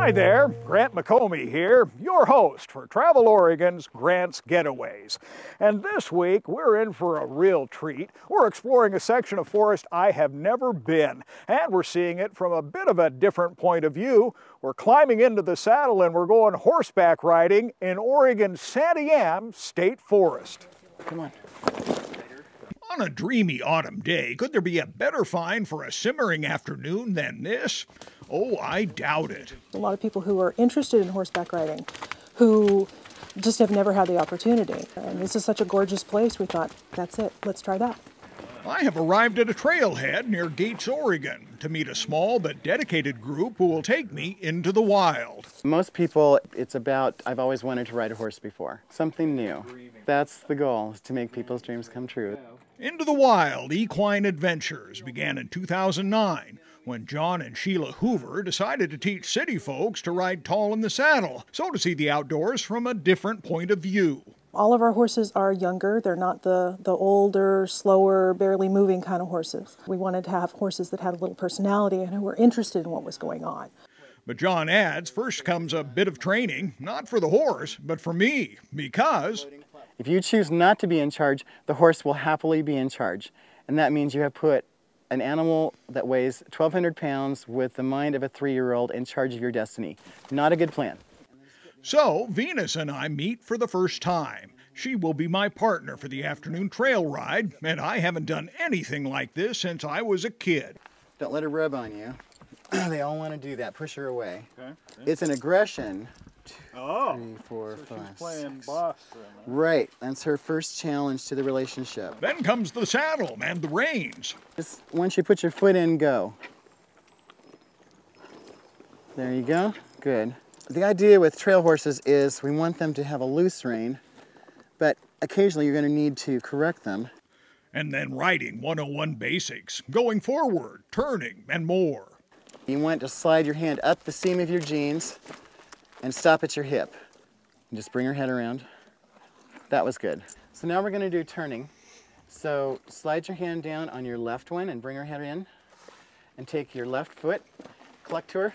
Hi there, Grant McComey here, your host for Travel Oregon's Grant's Getaways. And this week we're in for a real treat. We're exploring a section of forest I have never been, and we're seeing it from a bit of a different point of view. We're climbing into the saddle and we're going horseback riding in Oregon's Santiam State Forest. Come on. On a dreamy autumn day, could there be a better find for a simmering afternoon than this? Oh, I doubt it. A lot of people who are interested in horseback riding who just have never had the opportunity. And this is such a gorgeous place, we thought, that's it, let's try that. I have arrived at a trailhead near Gates, Oregon, to meet a small but dedicated group who will take me into the wild. Most people, it's about, I've always wanted to ride a horse before. Something new. That's the goal, is to make people's dreams come true. Into the Wild Equine Adventures began in 2009 when John and Sheila Hoover decided to teach city folks to ride tall in the saddle, so to see the outdoors from a different point of view. All of our horses are younger. They're not the older, slower, barely moving kind of horses. We wanted to have horses that had a little personality and who were interested in what was going on. But John adds, first comes a bit of training, not for the horse, but for me, because if you choose not to be in charge, the horse will happily be in charge. And that means you have put an animal that weighs 1,200 pounds with the mind of a 3-year-old in charge of your destiny. Not a good plan. So Venus and I meet for the first time. She will be my partner for the afternoon trail ride, and I haven't done anything like this since I was a kid. Don't let her rub on you. They all want to do that. Push her away. Okay. It's an aggression. 2, 3, 4, 5, she's playing 6. boss. Right. That's her first challenge to the relationship. Then comes the saddle and the reins. Just once you put your foot in, go. There you go. Good. The idea with trail horses is we want them to have a loose rein, but occasionally you're going to need to correct them. And then riding 101 basics, going forward, turning, and more. You want to slide your hand up the seam of your jeans and stop at your hip. And just bring her head around. That was good. So now we're going to do turning. So slide your hand down on your left one and bring her head in. And take your left foot, cluck to her.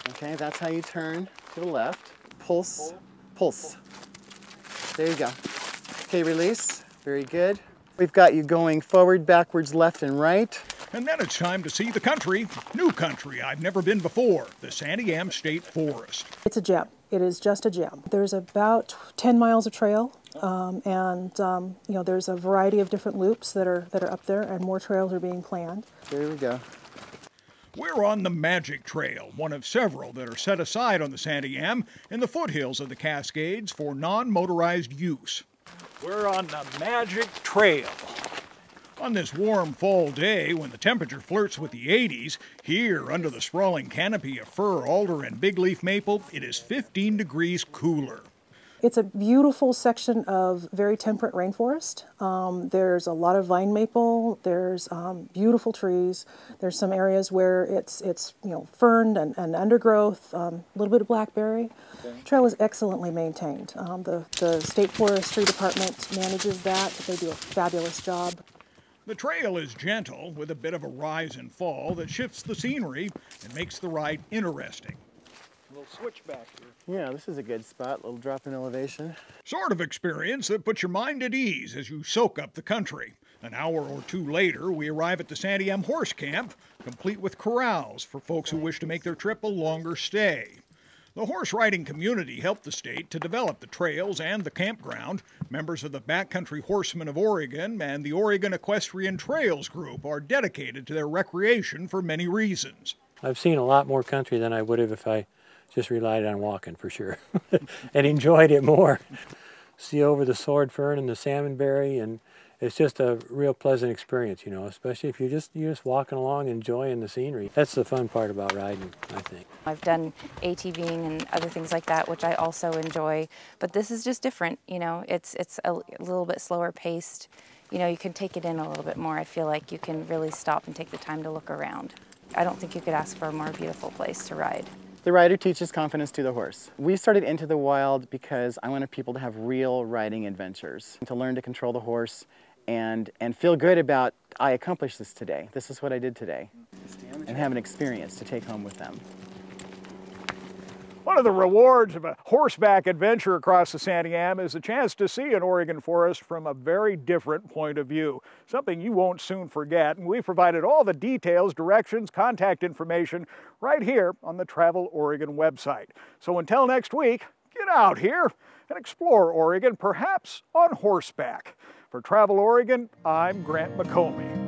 Okay, that's how you turn to the left. Pulse, pulse. There you go. Okay, release. Very good. We've got you going forward, backwards, left, and right. And then it's time to see the country, new country I've never been before, the Santiam State Forest. It's a gem. It is just a gem. There's about 10 miles of trail, you know, there's a variety of different loops that are up there, and more trails are being planned. There we go. We're on the Magic Trail, one of several that are set aside on the Santiam in the foothills of the Cascades for non-motorized use. We're on the Magic Trail. On this warm fall day, when the temperature flirts with the 80s, here under the sprawling canopy of fir, alder, and big leaf maple, it is 15 degrees cooler. It's a beautiful section of very temperate rainforest. There's a lot of vine maple. There's beautiful trees. There's some areas where it's you know, fern and undergrowth, a little bit of blackberry. Okay. The trail is excellently maintained. The State Forestry Department manages that. They do a fabulous job. The trail is gentle, with a bit of a rise and fall that shifts the scenery and makes the ride interesting. A little switchback here. Yeah, this is a good spot, a little drop in elevation. Sort of experience that puts your mind at ease as you soak up the country. An hour or two later, we arrive at the Santiam Horse Camp, complete with corrals for folks who wish to make their trip a longer stay. The horse riding community helped the state to develop the trails and the campground. Members of the Backcountry Horsemen of Oregon and the Oregon Equestrian Trails Group are dedicated to their recreation for many reasons. I've seen a lot more country than I would have if I just relied on walking, for sure, and enjoyed it more. See over the sword fern and the salmonberry, and it's just a real pleasant experience, you know, especially if you're just walking along enjoying the scenery. That's the fun part about riding, I think. I've done ATVing and other things like that, which I also enjoy, but this is just different, you know. It's a little bit slower paced. You know, you can take it in a little bit more. I feel like you can really stop and take the time to look around. I don't think you could ask for a more beautiful place to ride. The rider teaches confidence to the horse. We started Into the Wild because I wanted people to have real riding adventures, to learn to control the horse and feel good about, I accomplished this today. This is what I did today. And have an experience to take home with them. One of the rewards of a horseback adventure across the Santiam is a chance to see an Oregon forest from a very different point of view, something you won't soon forget. And we've provided all the details, directions, contact information right here on the Travel Oregon website. So until next week, get out here and explore Oregon, perhaps on horseback. For Travel Oregon, I'm Grant McComey.